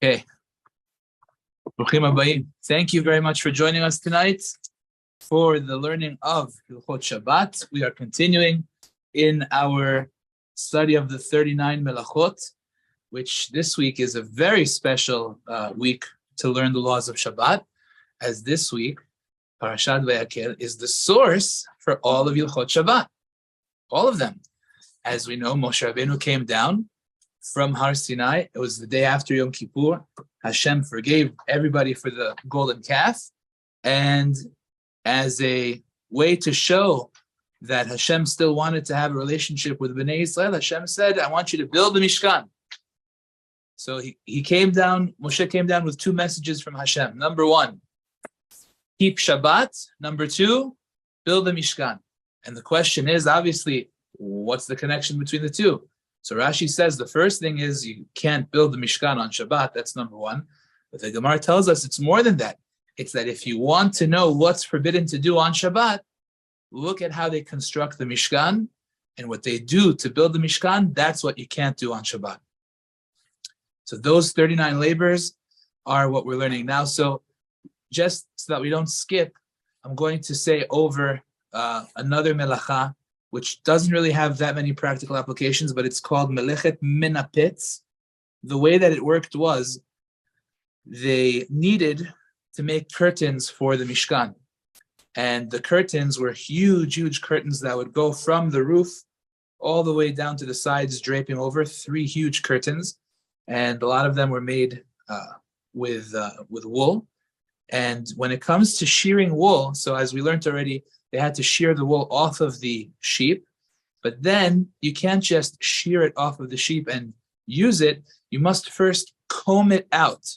Okay. Bruchim habayim. Thank you very much for joining us tonight for the learning of Hilchot Shabbat. We are continuing in our study of the 39 Melachot, which this week is a very special week to learn the laws of Shabbat, as this week, Parashat Vayakel is the source for all of Hilchot Shabbat, all of them. As we know, Moshe Rabbeinu came down from Har Sinai. It was the day after Yom Kippur. Hashem forgave everybody for the golden calf. And as a way to show that Hashem still wanted to have a relationship with Bnei Yisrael, Hashem said, I want you to build the Mishkan. So he came down, Moshe came down with two messages from Hashem. Number one, keep Shabbat. Number two, build the Mishkan. And the question is, obviously, what's the connection between the two? So Rashi says the first thing is you can't build the Mishkan on Shabbat. That's number one. But the Gemara tells us it's more than that. It's that if you want to know what's forbidden to do on Shabbat, look at how they construct the Mishkan and what they do to build the Mishkan. That's what you can't do on Shabbat. So those 39 labors are what we're learning now. So just so that we don't skip, I'm going to say over another melacha, which doesn't really have that many practical applications, but it's called Menapetz. The way that it worked was they needed to make curtains for the Mishkan. And the curtains were huge, huge curtains that would go from the roof all the way down to the sides, draping over 3 huge curtains. And a lot of them were made with wool. And when it comes to shearing wool, so as we learned already, they had to shear the wool off of the sheep, but then you can't just shear it off of the sheep and use it. You must first comb it out.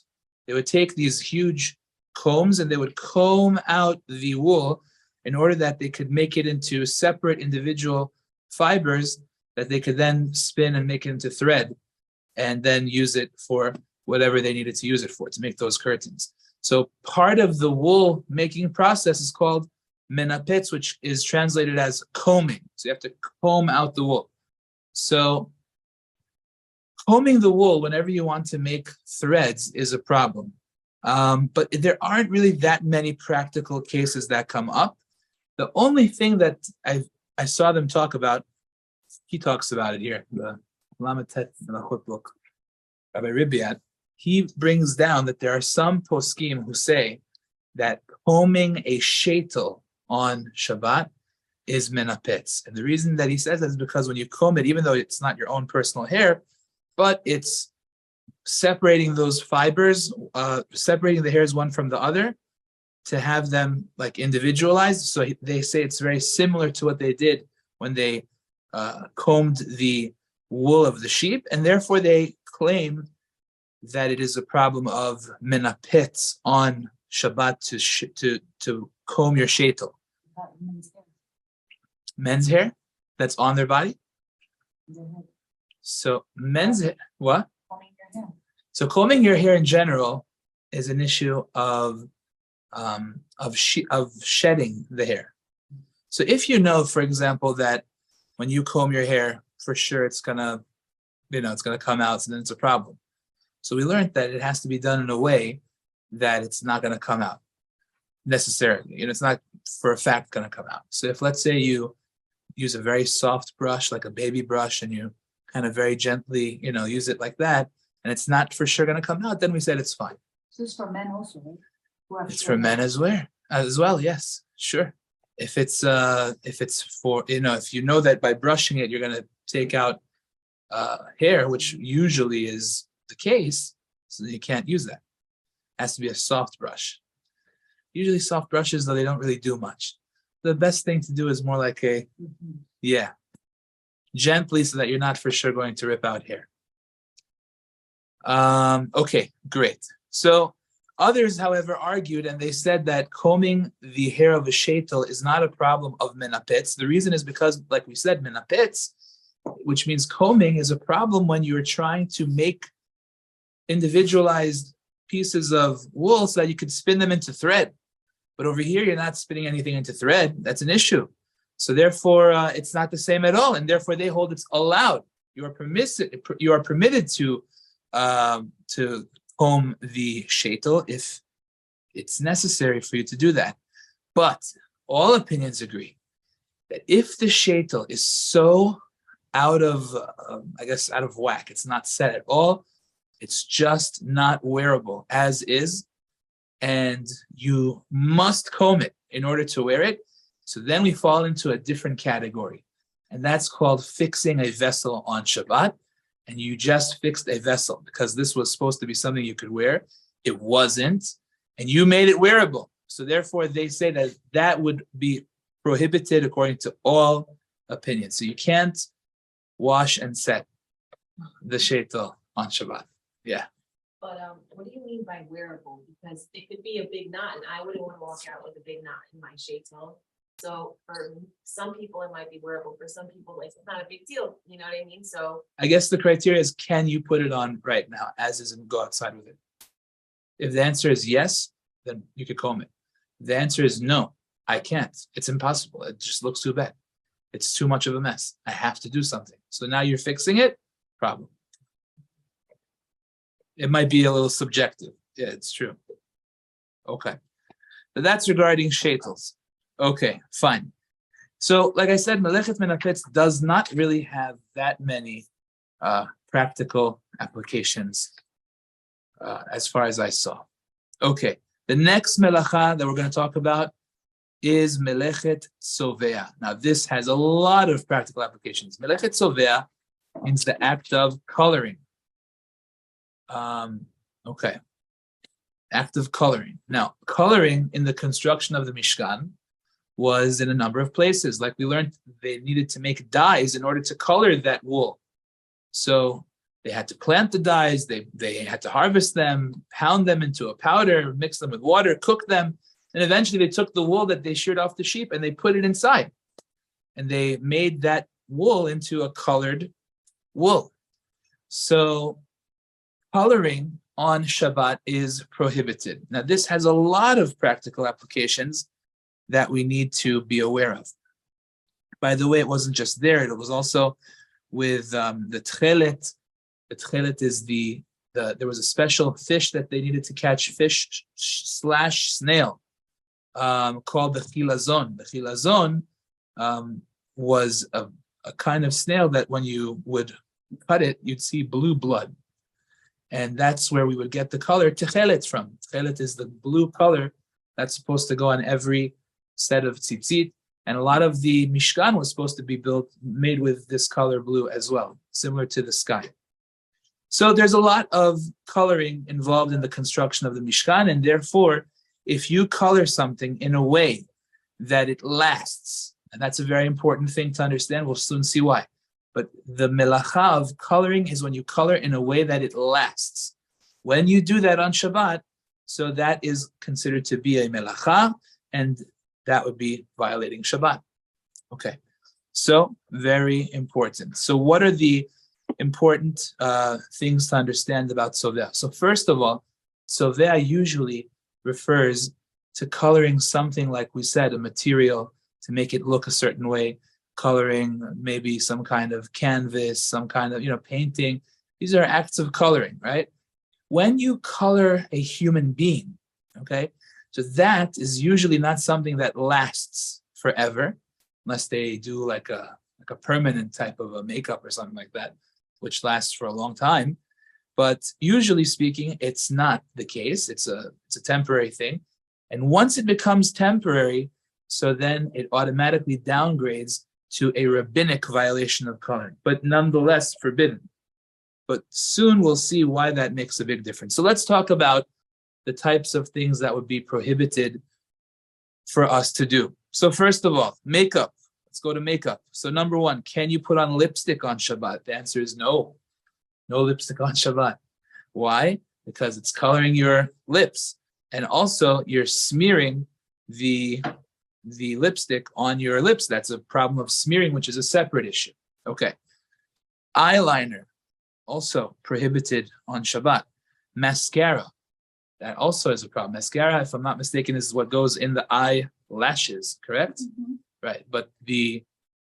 They would take these huge combs and they would comb out the wool in order that they could make it into separate individual fibers that they could then spin and make it into thread and then use it for whatever they needed to use it for, to make those curtains. So part of the wool making process is called Menapetz, which is translated as combing. So you have to comb out the wool. So combing the wool whenever you want to make threads is a problem. But there aren't really that many practical cases that come up. The only thing that I saw them talk about, he talks about it here, the Menapetz-Tzove'a book, Rabbi Ribiat, he brings down that there are some poskim who say that combing a shaitel on Shabbat is menapetz. And the reason that he says that is because when you comb it, even though it's not your own personal hair, but it's separating those fibers, separating the hairs one from the other to have them like individualized. So they say it's very similar to what they did when they combed the wool of the sheep, and therefore they claim that it is a problem of menapetz on Shabbat to comb your shaitel. Men's hair that's on their body. So men's hair, what? So combing your hair in general is an issue of shedding the hair. So if you know, for example, that when you comb your hair, for sure it's gonna come out, so then it's a problem. So we learned that it has to be done in a way that it's not going to come out necessarily. It's not for a fact going to come out. So if, let's say, you use a very soft brush, like a baby brush, and you kind of very gently, use it like that, and it's not for sure going to come out, then we said it's fine. So it's for men also, right? It's for men as well. Yes, sure. If it's for, if you know that by brushing it, you're going to take out hair, which usually is the case, so you can't use that. It has to be a soft brush. Usually soft brushes, though, they don't really do much. The best thing to do is more like gently, so that you're not for sure going to rip out hair. Okay, great. So others, however, argued, and they said that combing the hair of a shaitel is not a problem of menapetz. The reason is because, like we said, menapetz, which means combing, is a problem when you're trying to make individualized pieces of wool so that you could spin them into thread. But over here, you're not spinning anything into thread. That's an issue. So therefore, it's not the same at all. And therefore, they hold it's allowed. You are permitted to comb the shaitel if it's necessary for you to do that. But all opinions agree that if the shaitel is so out of whack, it's not set at all, it's just not wearable as is, and you must comb it in order to wear it, so then we fall into a different category. And that's called fixing a vessel on Shabbat. And you just fixed a vessel because this was supposed to be something you could wear. It wasn't. And you made it wearable. So therefore, they say that that would be prohibited according to all opinions. So you can't wash and set the shaitel on Shabbat. Yeah. But what do you mean by wearable? Because it could be a big knot, and I wouldn't want to walk out with a big knot in my shaitel. So for some people, it might be wearable. For some people, like, it's not a big deal. You know what I mean? So I guess the criteria is, can you put it on right now as is and go outside with it? If the answer is yes, then you could comb it. If the answer is no, I can't. It's impossible. It just looks too bad. It's too much of a mess. I have to do something. So now you're fixing it, problem. It might be a little subjective. Yeah, it's true. Okay. But that's regarding shaitels. Okay, fine. So, like I said, Melechet Menapetz does not really have that many practical applications as far as I saw. Okay, the next melacha that we're going to talk about is Menapetz-Tzove'a. Now, this has a lot of practical applications. Menapetz-Tzove'a means the act of coloring. Okay, act of coloring. Now, coloring in the construction of the Mishkan was in a number of places. Like we learned, they needed to make dyes in order to color that wool. So they had to plant the dyes, they had to harvest them, pound them into a powder, mix them with water, cook them, and eventually they took the wool that they sheared off the sheep and they put it inside. And they made that wool into a colored wool. So coloring on Shabbat is prohibited. Now, this has a lot of practical applications that we need to be aware of. By the way, it wasn't just there, it was also with the tchelet. The tchelet is there was a special fish that they needed to catch, fish / snail, called the chilazon. The chilazon was a kind of snail that when you would cut it, you'd see blue blood. And that's where we would get the color tchelet from. Tchelet is the blue color that's supposed to go on every set of tzitzit, and a lot of the Mishkan was supposed to be made with this color blue as well, similar to the sky. So there's a lot of coloring involved in the construction of the Mishkan, and therefore, if you color something in a way that it lasts, and that's a very important thing to understand, we'll soon see why. But the melacha of coloring is when you color in a way that it lasts. When you do that on Shabbat, so that is considered to be a melacha, and that would be violating Shabbat. Okay, so very important. So what are the important things to understand about Tzove'a? So first of all, Tzove'a usually refers to coloring something, like we said, a material to make it look a certain way, coloring maybe some kind of canvas, some kind of painting. These are acts of coloring, right? When you color a human being, okay, so that is usually not something that lasts forever, unless they do like a permanent type of a makeup or something like that, which lasts for a long time. But usually speaking, it's not the case. It's a temporary thing. And once it becomes temporary, so then it automatically downgrades to a rabbinic violation of coloring, but nonetheless forbidden. But soon we'll see why that makes a big difference. So let's talk about the types of things that would be prohibited for us to do. So first of all, makeup. Let's go to makeup. So number one, can you put on lipstick on Shabbat? The answer is no. No lipstick on Shabbat. Why? Because it's coloring your lips. And also you're smearing the lipstick on your lips. That's a problem of smearing, which is a separate issue. Okay. Eyeliner, also prohibited on Shabbat. Mascara, that also is a problem. Mascara, if I'm not mistaken, is what goes in the eyelashes, correct? Mm-hmm. Right. But the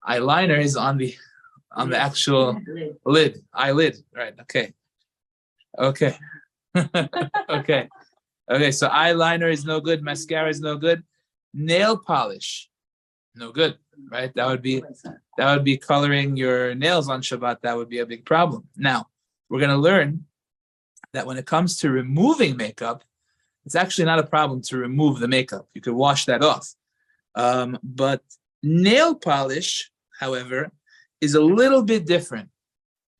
eyeliner is on the actual eyelid. Right. Okay. Okay. Okay, so eyeliner is no good, mascara is no good. Nail polish, no good, right? That would be coloring your nails on Shabbat. That would be a big problem. Now, we're gonna learn that when it comes to removing makeup, it's actually not a problem to remove the makeup. You could wash that off. But nail polish, however, is a little bit different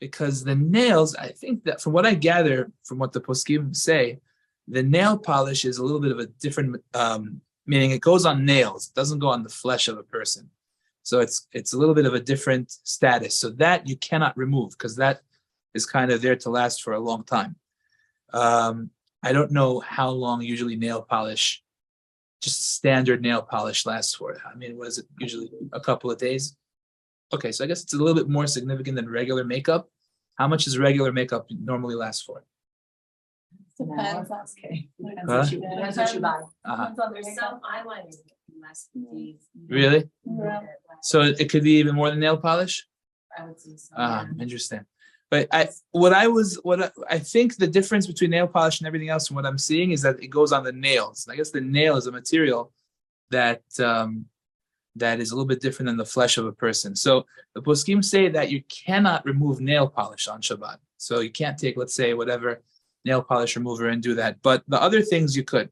because the nails, I think that from what I gather from what the poskim say, the nail polish is a little bit of a different, meaning it goes on nails, it doesn't go on the flesh of a person. So it's a little bit of a different status. So that you cannot remove because that is kind of there to last for a long time. I don't know how long usually nail polish, just standard nail polish lasts for. I mean, what is it usually? A couple of days? Okay, so I guess it's a little bit more significant than regular makeup. How much does regular makeup normally last for? Depends. Okay. Huh? Depends what you buy. Uh-huh. There's some eyeliners that can last for days. Really? Yeah. So it could be even more than nail polish? I would say so. Interesting. But I think the difference between nail polish and everything else from what I'm seeing is that it goes on the nails. I guess the nail is a material that that is a little bit different than the flesh of a person. So the poskim say that you cannot remove nail polish on Shabbat. So you can't take, let's say, whatever nail polish remover and do that. But the other things you could.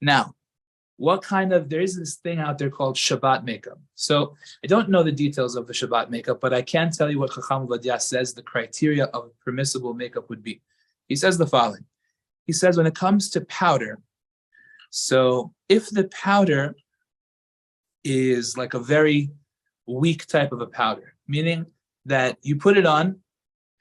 Now, there is this thing out there called Shabbat makeup. So I don't know the details of the Shabbat makeup, but I can tell you what Chacham Ovadia says the criteria of permissible makeup would be. He says the following. He says when it comes to powder, so if the powder is like a very weak type of a powder, meaning that you put it on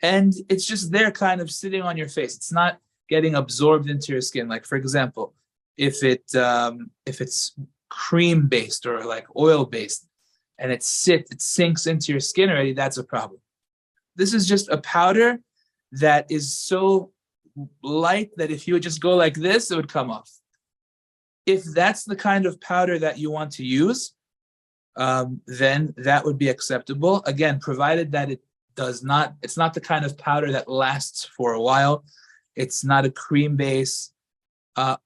and it's just there kind of sitting on your face. It's not getting absorbed into your skin. Like for example, if it's cream based or like oil based and it sinks into your skin already, that's a problem. This is just a powder that is so light that if you would just go like this, it would come off. If that's the kind of powder that you want to use, then that would be acceptable. Again, provided that it's not the kind of powder that lasts for a while. It's not a cream base.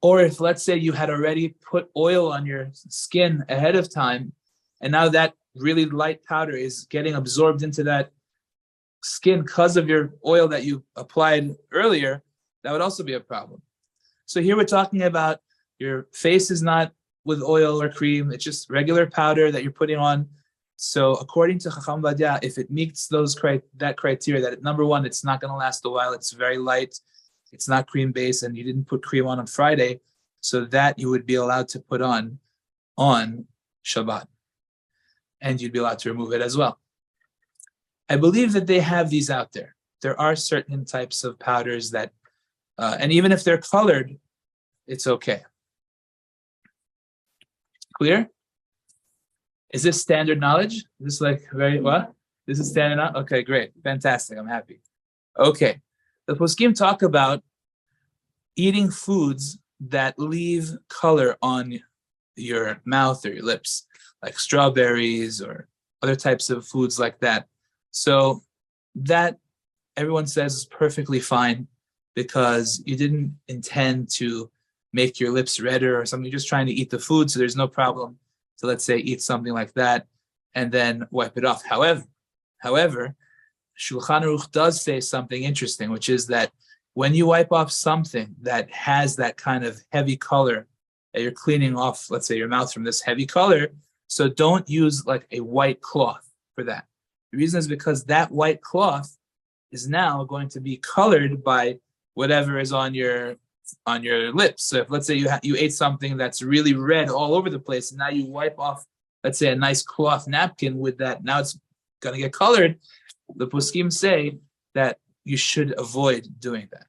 Or if, let's say, you had already put oil on your skin ahead of time, and now that really light powder is getting absorbed into that skin because of your oil that you applied earlier, that would also be a problem. So here we're talking about your face is not with oil or cream, it's just regular powder that you're putting on. So according to Chacham Vadia, if it meets that criteria, that number one, it's not going to last a while, it's very light, it's not cream based, and you didn't put cream on Friday, so that you would be allowed to put on Shabbat, and you'd be allowed to remove it as well. I believe that they have these out there. There are certain types of powders that, and even if they're colored, it's okay. Clear? Is this standard knowledge? Is this like very what? This is standard knowledge? Okay, great. Fantastic. I'm happy. Okay. The poskim talk about eating foods that leave color on your mouth or your lips, like strawberries or other types of foods like that. So that everyone says is perfectly fine because you didn't intend to make your lips redder or something. You're just trying to eat the food, so there's no problem to, let's say, eat something like that and then wipe it off. However, Shulchan Aruch does say something interesting, which is that when you wipe off something that has that kind of heavy color, that you're cleaning off, let's say, your mouth from this heavy color, so don't use like a white cloth for that. The reason is because that white cloth is now going to be colored by whatever is on your lips. So if, let's say, you ate something that's really red all over the place, and now you wipe off, let's say, a nice cloth napkin with that, now it's going to get colored. The poskim say that you should avoid doing that.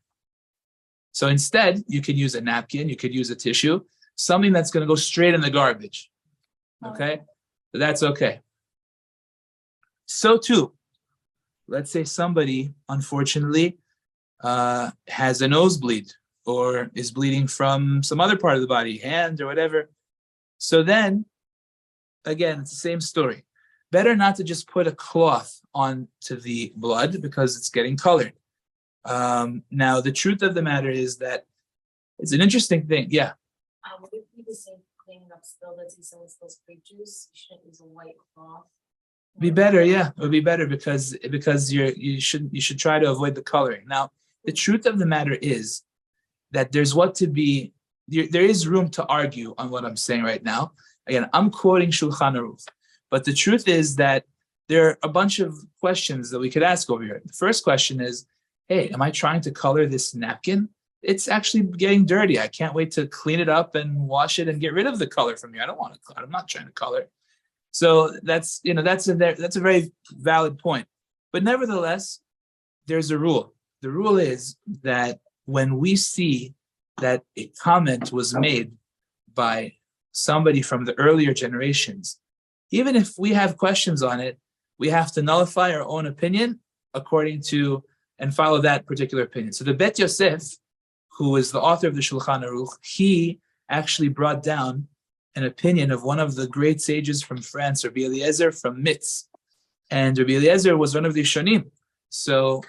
So instead, you can use a napkin, you could use a tissue, something that's going to go straight in the garbage. Okay? So that's okay. So too, let's say somebody, unfortunately, has a nosebleed or is bleeding from some other part of the body, hand or whatever. So then, again, it's the same story. Better not to just put a cloth onto the blood because it's getting colored. Now, the truth of the matter is that it's an interesting thing. Yeah. Would it be the same thing of still, let's say someone spills grape juice, you shouldn't use a white cloth? Be better, yeah. It would be better because you should try to avoid the coloring. Now, the truth of the matter is that there is room to argue on what I'm saying right now. Again, I'm quoting Shulchan Aruch, but the truth is that there are a bunch of questions that we could ask over here. The first question is, hey, am I trying to color this napkin? It's actually getting dirty. I can't wait to clean it up and wash it and get rid of the color from here. I don't want to. I'm not trying to color. So that's a very valid point. But nevertheless, there's a rule. The rule is that when we see that a comment was made by somebody from the earlier generations, even if we have questions on it, we have to nullify our own opinion according to and follow that particular opinion. So the Bet Yosef, who is the author of the Shulchan Aruch, he actually brought down an opinion of one of the great sages from France, Rabbi Eliezer from Mitz. And Rabbi Eliezer was one of the Shonim. So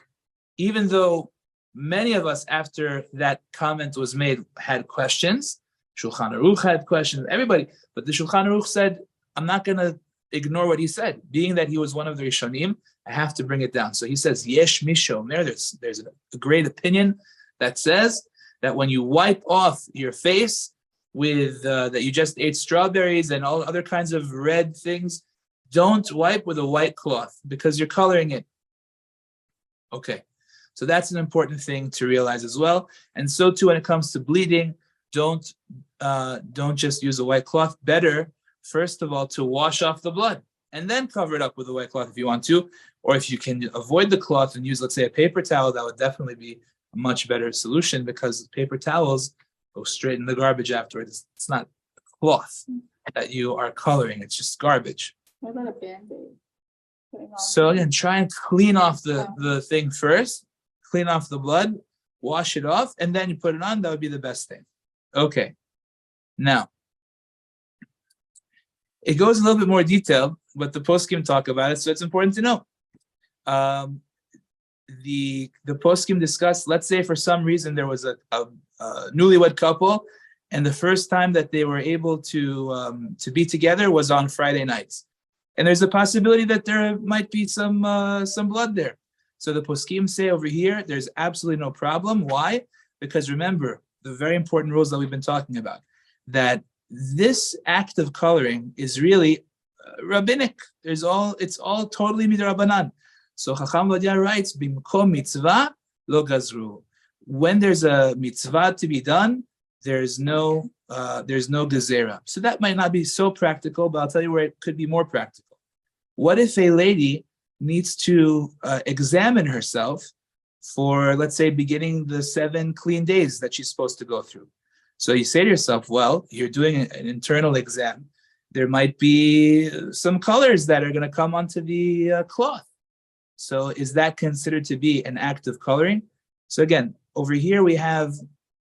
even though many of us after that comment was made had questions, Shulchan Aruch had questions, everybody, but the Shulchan Aruch said, I'm not going to ignore what he said. Being that he was one of the Rishonim, I have to bring it down. So he says, Yesh Mishomer, there's a great opinion that says that when you wipe off your face with that you just ate strawberries and all other kinds of red things, don't wipe with a white cloth because you're coloring it. Okay, so that's an important thing to realize as well. And so too, when it comes to bleeding, don't just use a white cloth. Better, first of all, to wash off the blood and then cover it up with a white cloth if you want to, or if you can avoid the cloth and use, let's say, a paper towel, that would definitely be a much better solution because paper towels go straight in the garbage afterwards. It's not a cloth that you are coloring, it's just garbage. What about a Band-Aid? So again, try and clean off the thing first, clean off the blood, wash it off, and then you put it on. That would be the best thing. Okay. Now, it goes a little bit more detailed, but the poskim talk about it, so it's important to know. The poskim discuss, let's say for some reason there was a newlywed couple, and the first time that they were able to be together was on Friday nights. And there's a possibility that there might be some blood there. So the poskim say over here, there's absolutely no problem. Why? Because remember, the very important rules that we've been talking about, that this act of coloring is really rabbinic. It's all totally midrabanan. So Chacham Vadia writes, Bimkom mitzvah lo gazru. When there's a mitzvah to be done, there's no gezerah. So that might not be so practical, but I'll tell you where it could be more practical. What if a lady needs to examine herself for, let's say, beginning the 7 clean days that she's supposed to go through? So you say to yourself, well, you're doing an internal exam. There might be some colors that are going to come onto the cloth. So is that considered to be an act of coloring? So again, over here we have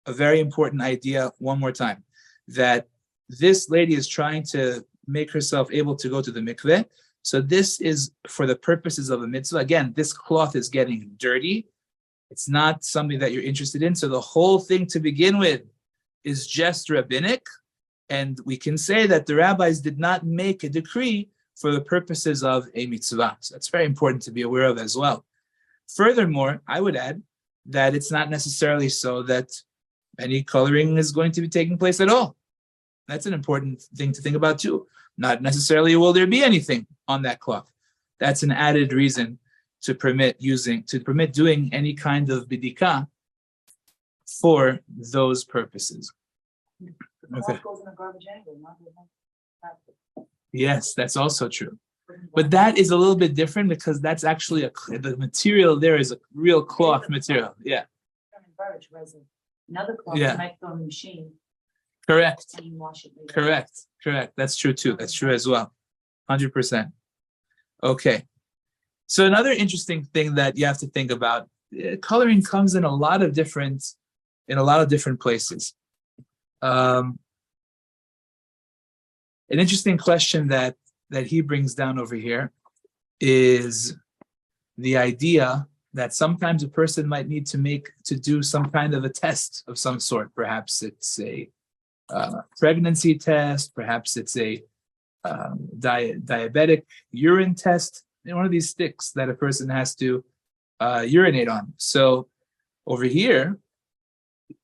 a very important idea one more time, that this lady is trying to make herself able to go to the mikveh. So this is for the purposes of a mitzvah. Again, this cloth is getting dirty. It's not something that you're interested in. So the whole thing to begin with is just rabbinic. And we can say that the rabbis did not make a decree for the purposes of a mitzvah. So that's very important to be aware of as well. Furthermore, I would add that it's not necessarily so that any coloring is going to be taking place at all. That's an important thing to think about too. Not necessarily will there be anything on that cloth. That's an added reason to permit doing any kind of bidika for those purposes. Okay. Yes, that's also true. But that is a little bit different because that's actually the material there is a real cloth material. Yeah. Another cloth you might throw in the machine. Correct. And you wash it later. Correct. That's true too. That's true as well. 100%. Okay. So another interesting thing that you have to think about, coloring comes in a lot of different places. An interesting question that he brings down over here is the idea that sometimes a person might need to do some kind of a test of some sort. Perhaps it's a pregnancy test, perhaps it's a diabetic urine test, one of these sticks that a person has to urinate on. So over here,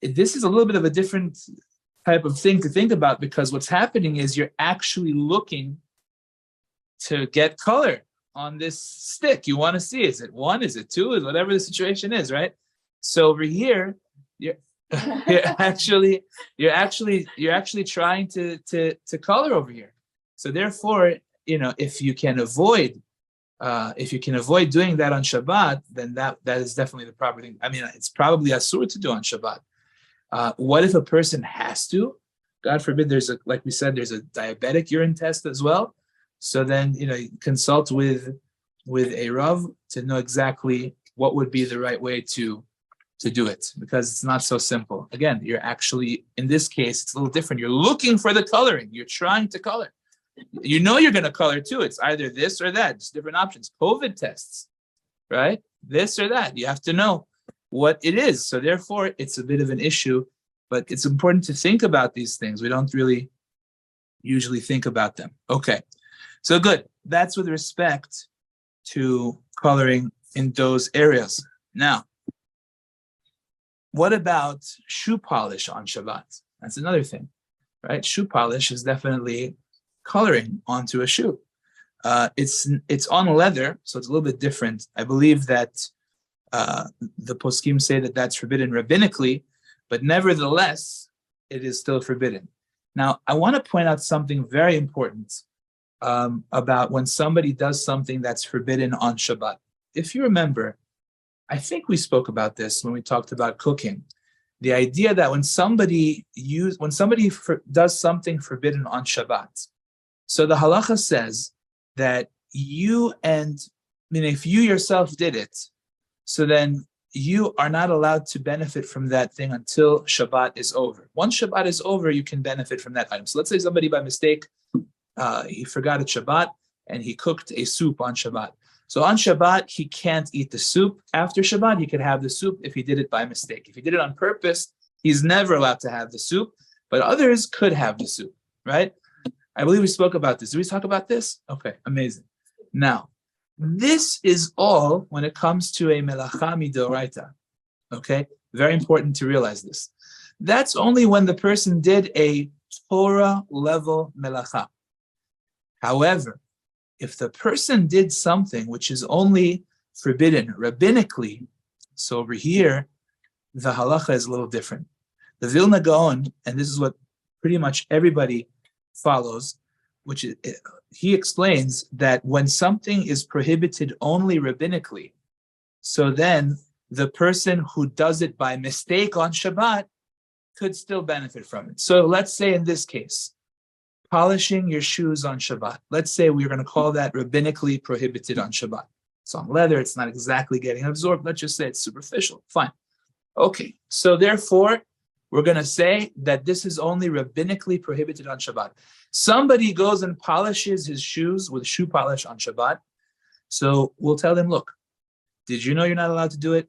this is a little bit of a different type of thing to think about, because what's happening is you're actually looking to get color on this stick. You want to see, is it 1, is it 2, is whatever the situation is, right? So over here, you're actually trying to color over here. So therefore, if you can avoid doing that on Shabbat, then that is definitely the proper thing. I mean, it's probably asur to do on Shabbat. What if a person has to? God forbid, like we said, there's a diabetic urine test as well. So then, consult with a Rav to know exactly what would be the right way to do it, because it's not so simple. Again, you're actually, in this case, it's a little different. You're looking for the coloring. You're trying to color. You're going to color too. It's either this or that. It's different options. COVID tests, right? This or that. You have to know what it is. So therefore, it's a bit of an issue, but it's important to think about these things. We don't really usually think about them. Okay, so good. That's with respect to coloring in those areas. Now, what about shoe polish on Shabbat? That's another thing, right? Shoe polish is definitely coloring onto a shoe. It's on leather, so it's a little bit different. I believe that the poskim say that that's forbidden rabbinically, but nevertheless, it is still forbidden. Now, I want to point out something very important about when somebody does something that's forbidden on Shabbat. If you remember, I think we spoke about this when we talked about cooking. The idea that when somebody does something forbidden on Shabbat, so the halacha says that if you yourself did it, so then you are not allowed to benefit from that thing until Shabbat is over. Once Shabbat is over, you can benefit from that item. So let's say somebody by mistake, he forgot at Shabbat and he cooked a soup on Shabbat. So on Shabbat, he can't eat the soup. After Shabbat, he could have the soup if he did it by mistake. If he did it on purpose, he's never allowed to have the soup, but others could have the soup, right? I believe we spoke about this. Did we talk about this? Okay, amazing. Now, this is all when it comes to a melacha midoraita. Okay, very important to realize this. That's only when the person did a Torah level melacha. However, if the person did something which is only forbidden rabbinically, so over here, the halacha is a little different. The Vilna Gaon, and this is what pretty much everybody follows, which is, he explains that when something is prohibited only rabbinically, so then the person who does it by mistake on Shabbat could still benefit from it. So let's say in this case, polishing your shoes on Shabbat. Let's say we're going to call that rabbinically prohibited on Shabbat. It's on leather, it's not exactly getting absorbed. Let's just say it's superficial. Fine. Okay, so therefore, we're going to say that this is only rabbinically prohibited on Shabbat. Somebody goes and polishes his shoes with shoe polish on Shabbat. So we'll tell him, look, did you know you're not allowed to do it?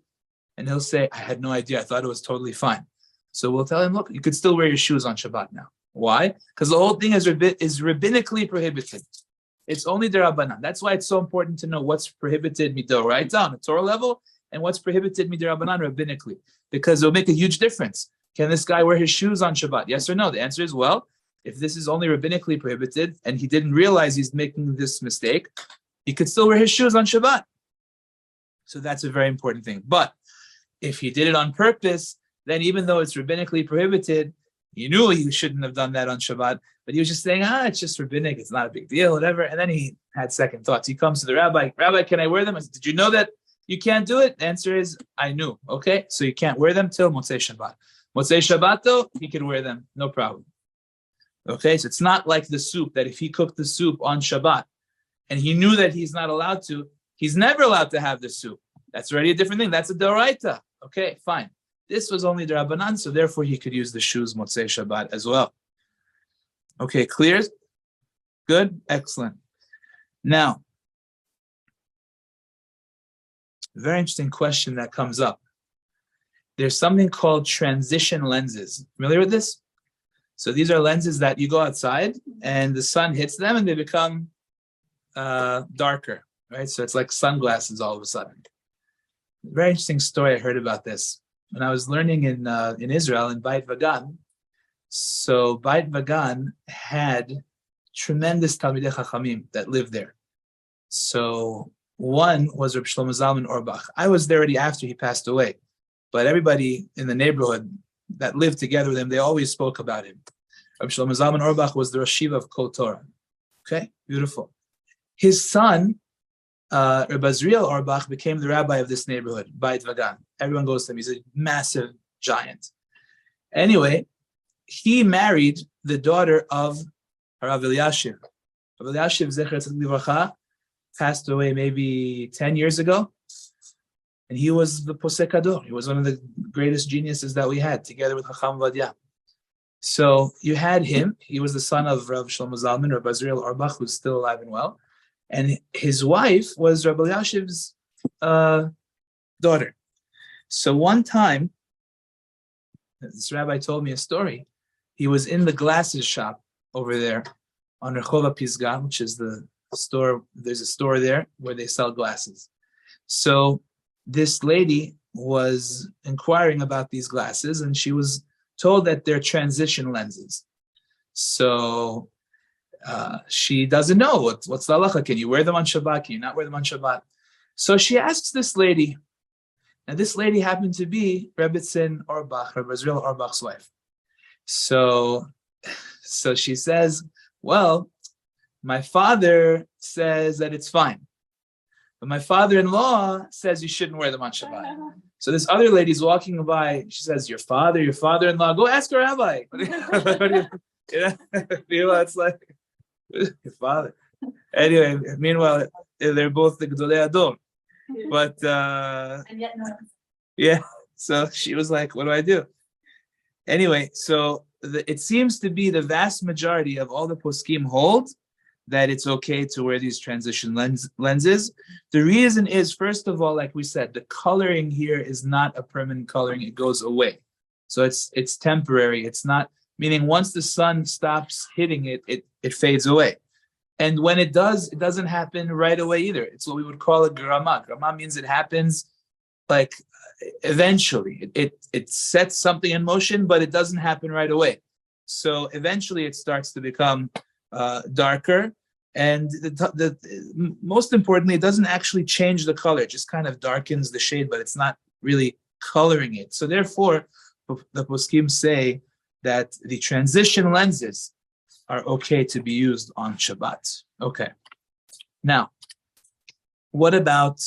And he'll say, I had no idea. I thought it was totally fine. So we'll tell him, look, you could still wear your shoes on Shabbat now. Why? Because the whole thing is rabbinically prohibited. It's only the Rabbanan. That's why it's so important to know what's prohibited midoraita on the Torah level and what's prohibited midorabanan rabbinically, because it'll make a huge difference. Can this guy wear his shoes on Shabbat? Yes or no? The answer is, well, if this is only rabbinically prohibited and he didn't realize he's making this mistake, he could still wear his shoes on Shabbat. So that's a very important thing. But if he did it on purpose, then even though it's rabbinically prohibited, he knew he shouldn't have done that on Shabbat, but he was just saying, it's just rabbinic, it's not a big deal, whatever. And then he had second thoughts. He comes to the rabbi, Rabbi, can I wear them? I said, did you know that you can't do it? The answer is, I knew. Okay, so you can't wear them till Motzei Shabbat. Motzei Shabbat, though, he can wear them, no problem. Okay, so it's not like the soup, that if he cooked the soup on Shabbat and he knew that he's not allowed to, he's never allowed to have the soup. That's already a different thing. That's a doraita. Okay, fine. This was only the Rabbanan, so therefore he could use the shoes Motzei Shabbat as well. Okay, clear? Good? Excellent. Now, very interesting question that comes up. There's something called transition lenses. Familiar with this? So these are lenses that you go outside and the sun hits them and they become darker, right? So it's like sunglasses all of a sudden. Very interesting story I heard about this. When I was learning in Israel, in Beit Vagan, so Beit Vagan had tremendous Talmidei Chachamim that lived there. So one was Reb Shlomo Zalman Auerbach. I was there already after he passed away, but everybody in the neighborhood that lived together with him, they always spoke about him. Reb Shlomo Zalman Auerbach was the Rosh Yeshiva of Kol Torah. Okay, beautiful. His son, Reb Azriel Auerbach, became the rabbi of this neighborhood, Beit Vagan. Everyone goes to him. He's a massive giant. Anyway, he married the daughter of Rav Elyashiv. Rav Elyashiv, Zecher Tzaddik Livracha, passed away maybe 10 years ago. And he was the Posek Hador. He was one of the greatest geniuses that we had, together with Chacham Vadia. So you had him. He was the son of Rav Shlomo Zalman, Rav Azriel Auerbach, who's still alive and well. And his wife was Rav Elyashiv's daughter. So one time, this rabbi told me a story. He was in the glasses shop over there on Rehova Pisgah, which is the store. There's a store there where they sell glasses. So this lady was inquiring about these glasses, and she was told that they're transition lenses. So she doesn't know what's the halacha. Can you wear them on Shabbat? Can you not wear them on Shabbat? So she asks this lady, and this lady happened to be Rebbetzin Auerbach, Rebbe Azriel Auerbach's wife. So she says, well, my father says that it's fine, but my father-in-law says you shouldn't wear them on Shabbat. So this other lady's walking by. She says, your father-in-law, go ask a rabbi. It's like your father. Anyway, meanwhile, they're both the Gdolei Adom. But And yet no. yeah, so she was like, what do I do? Anyway, so it seems to be the vast majority of all the poskim hold that it's okay to wear these transition lenses. The reason is, first of all, like we said, the coloring here is not a permanent coloring. It goes away. So it's temporary. It's not, meaning once the sun stops hitting it, it fades away. And when it does, it doesn't happen right away either. It's what we would call a grama. Grama means it happens like eventually. It sets something in motion, but it doesn't happen right away. So eventually it starts to become darker. And most importantly, it doesn't actually change the color. It just kind of darkens the shade, but it's not really coloring it. So therefore, the poskim say that the transition lenses are okay to be used on Shabbat. Okay. Now, what about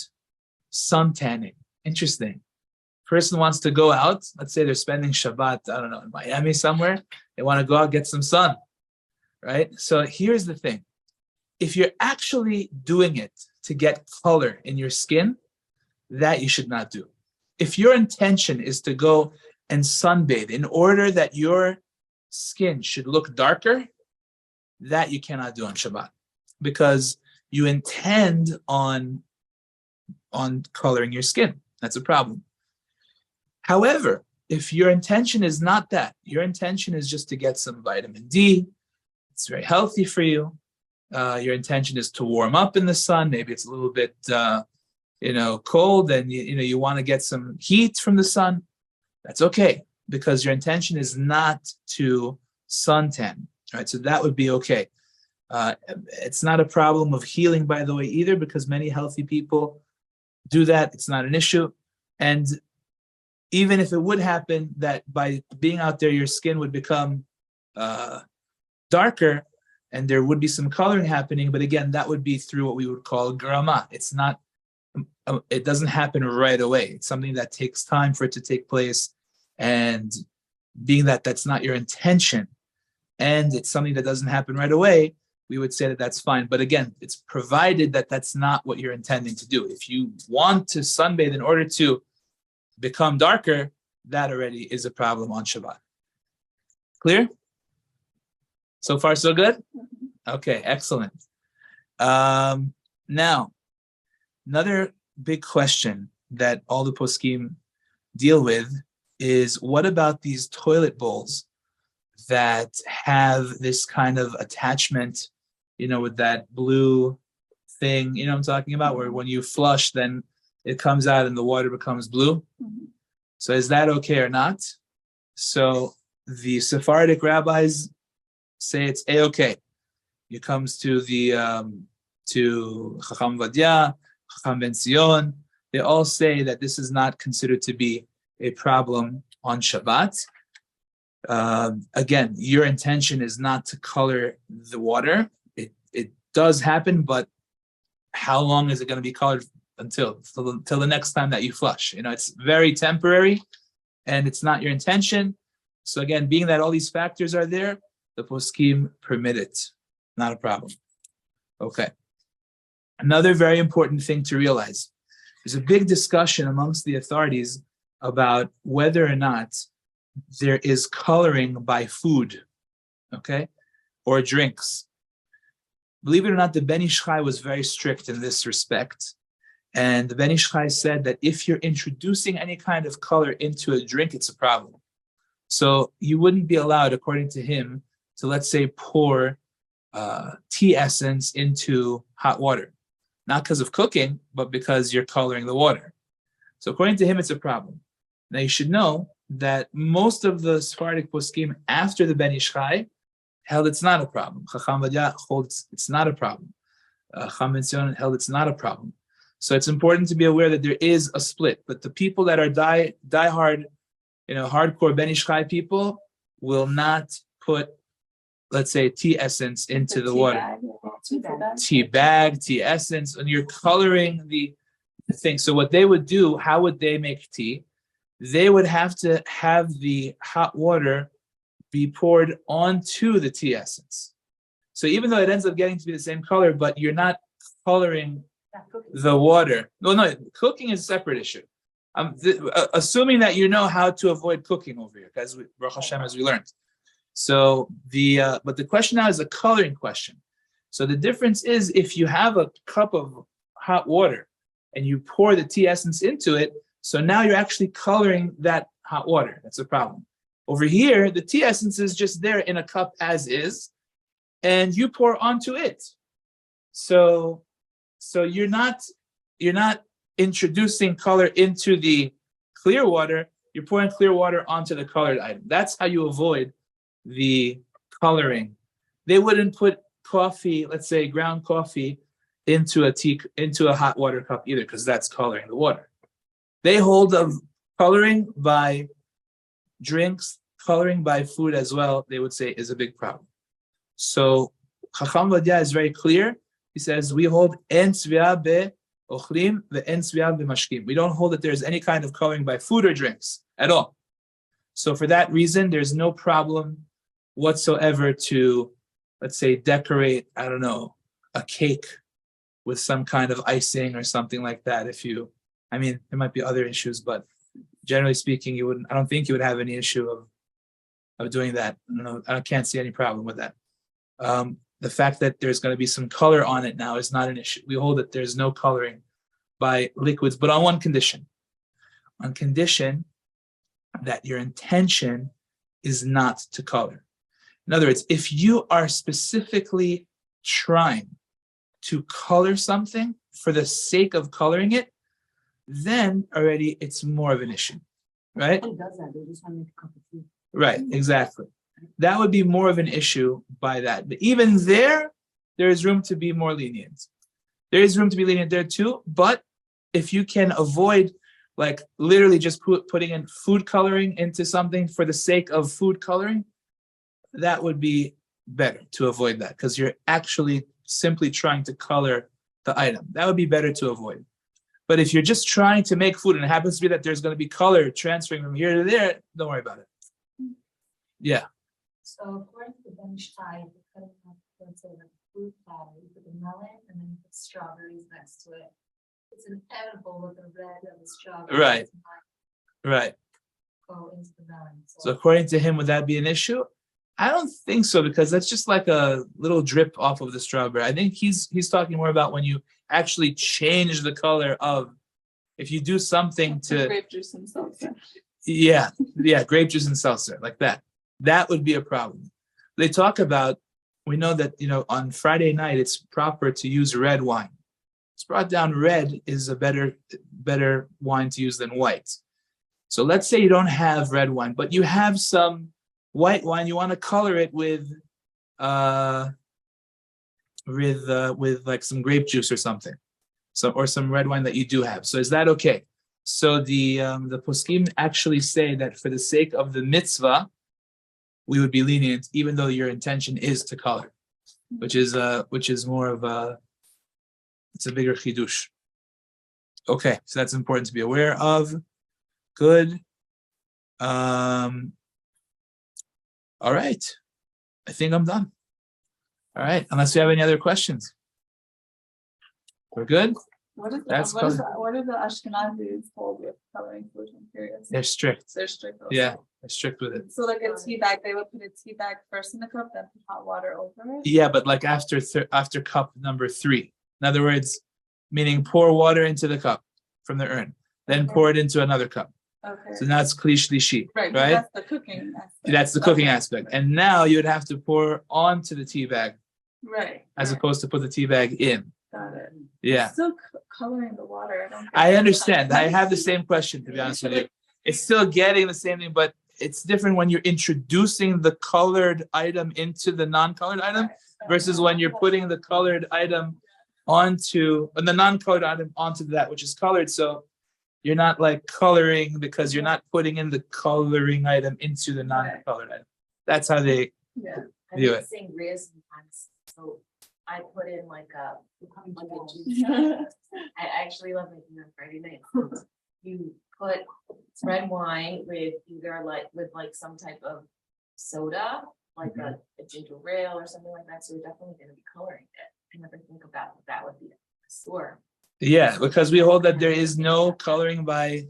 sun tanning? Interesting. Person wants to go out. Let's say they're spending Shabbat, I don't know, in Miami somewhere. They want to go out, get some sun, right? So here's the thing. If you're actually doing it to get color in your skin, that you should not do. If your intention is to go and sunbathe in order that your skin should look darker, that you cannot do on Shabbat, because you intend on coloring your skin. That's a problem. However, if your intention is not that, your intention is just to get some vitamin D, it's very healthy for you. Your intention is to warm up in the sun. Maybe it's a little bit, cold, and you want to get some heat from the sun. That's okay, because your intention is not to suntan. Right, so that would be okay. It's not a problem of healing, by the way, either, because many healthy people do that. It's not an issue. And even if it would happen that by being out there, your skin would become darker and there would be some coloring happening, but again, that would be through what we would call grama. It's not, it doesn't happen right away. It's something that takes time for it to take place. And being that that's not your intention, and it's something that doesn't happen right away, we would say that that's fine. But again, it's provided that that's not what you're intending to do. If you want to sunbathe in order to become darker, that already is a problem on Shabbat. Clear? So far, so good? Okay, excellent. Now, another big question that all the poskim deal with is, what about these toilet bowls that have this kind of attachment, with that blue thing, what I'm talking about, where when you flush, then it comes out and the water becomes blue. Mhm. So is that okay or not? So the Sephardic rabbis say it's a-okay. It comes to the to Chacham Vadia, Chacham Ben Zion. They all say that this is not considered to be a problem on Shabbat. Again, your intention is not to color the water. It does happen, but how long is it going to be colored until the next time that you flush? It's very temporary, and it's not your intention. So again, being that all these factors are there, the poskim permit it. Not a problem. Okay. Another very important thing to realize, there's a big discussion amongst the authorities about whether or not there is coloring by food, okay, or drinks. Believe it or not, the Ben Ish Chai was very strict in this respect. And the Ben Ish Chai said that if you're introducing any kind of color into a drink, it's a problem. So you wouldn't be allowed, according to him, to, let's say, pour tea essence into hot water. Not because of cooking, but because you're coloring the water. So according to him, it's a problem. Now you should know that most of the Sephardic poskim after the Ben Ish Chai held it's not a problem. Chacham Vadia holds it's not a problem. Chacham Ben Zion held it's not a problem. So it's important to be aware that there is a split. But the people that are diehard, hardcore Ben Ish Chai people will not put, let's say, tea essence into the water. Tea bag, tea essence, and you're coloring the thing. So what they would do, how would they make tea? They would have to have the hot water be poured onto the tea essence. So even though it ends up getting to be the same color, but you're not coloring the water. No, cooking is a separate issue. Assuming that you know how to avoid cooking over here, because Baruch Hashem, as we learned. So but the question now is a coloring question. So the difference is, if you have a cup of hot water and you pour the tea essence into it, so now you're actually coloring that hot water. That's a problem. Over here, the tea essence is just there in a cup as is, and you pour onto it. So you're not introducing color into the clear water. You're pouring clear water onto the colored item. That's how you avoid the coloring. They wouldn't put coffee, let's say ground coffee, into a hot water cup either, because that's coloring the water. They hold of coloring by drinks, coloring by food as well, they would say is a big problem. So Chacham Vadia is very clear. He says, we hold en tzvi'a be'ochlim ve'en tzvi'a be'mashkim. We don't hold that there's any kind of coloring by food or drinks at all. So for that reason, there's no problem whatsoever to, let's say, decorate, a cake with some kind of icing or something like that. There might be other issues, but generally speaking, I don't think you would have any issue of doing that. I can't see any problem with that. The fact that there's going to be some color on it now is not an issue. We hold that there's no coloring by liquids, but on one condition. On condition that your intention is not to color. In other words, if you are specifically trying to color something for the sake of coloring it, then already it's more of an issue, right? Who does that? They just want to make a cup of tea. Right, exactly. That would be more of an issue by that. But even there is room to be more lenient. There is room to be lenient there too, but if you can avoid literally just putting in food coloring into something for the sake of food coloring, that would be better to avoid that, because you're actually simply trying to color the item. That would be better to avoid. But if you're just trying to make food and it happens to be that there's going to be color transferring from here to there, don't worry about it. Yeah. So according to the Ben Ish Chai, the cutting up, let's say, like a fruit platter, you put the melon and then you put strawberries next to it. It's inevitable that the red of the strawberries Right. might go into the melon. So according to him, would that be an issue? I don't think so, because that's just like a little drip off of the strawberry. I think he's talking more about when you actually change the color of if you do something to, Grape juice and seltzer. yeah, grape juice and seltzer, like that would be a problem. They talk about, we know that, on Friday night, it's proper to use red wine. It's brought down red is a better wine to use than white. So let's say you don't have red wine, but you have some white wine, you want to color it with like some grape juice or something. Or some red wine that you do have. So is that okay? So the poskim actually say that for the sake of the mitzvah, we would be lenient, even though your intention is to color, which is more of it's a bigger chidush. Okay, so that's important to be aware of. Good. All right. I think I'm done. All right, unless you have any other questions. We're good? What are the Ashkenazis told with coloring food? I'm curious. They're strict. They're strict also. Yeah, they're strict with it. So like a tea bag, they would put a tea bag first in the cup, then put hot water over it? Yeah, but like after cup number 3. In other words, meaning pour water into the cup from the urn, then pour it into another cup. Okay. So now it's kli shlishi, Right? right? That's the cooking aspect. That's the cooking aspect. And now you would have to pour onto the tea bag Right. as opposed to put the tea bag in. Got it. Yeah. Still coloring the water. I understand. I have the same question, to be honest with you. It's still getting the same thing, but it's different when you're introducing the colored item into the non-colored item versus when you're putting the colored item onto the non-colored item onto that which is colored. So you're not like coloring because you're not putting in the coloring item into the non-colored item. That's how they I do make it. sangria sometimes, so I put in like a juice. I actually love making on Friday nights. You put red wine with some type of soda, like a ginger ale or something like that. So you're definitely going to be coloring it. I never think about that would be a store. Yeah, because we hold that there is no coloring by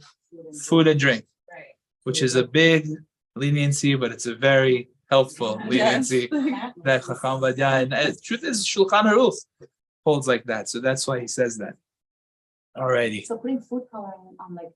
food and drink, Right. which is a big leniency, but it's a very helpful leniency. That Chacham Vadia, and the truth is Shulchan Aruch holds like that, so that's why he says that. Alrighty. So putting food coloring on like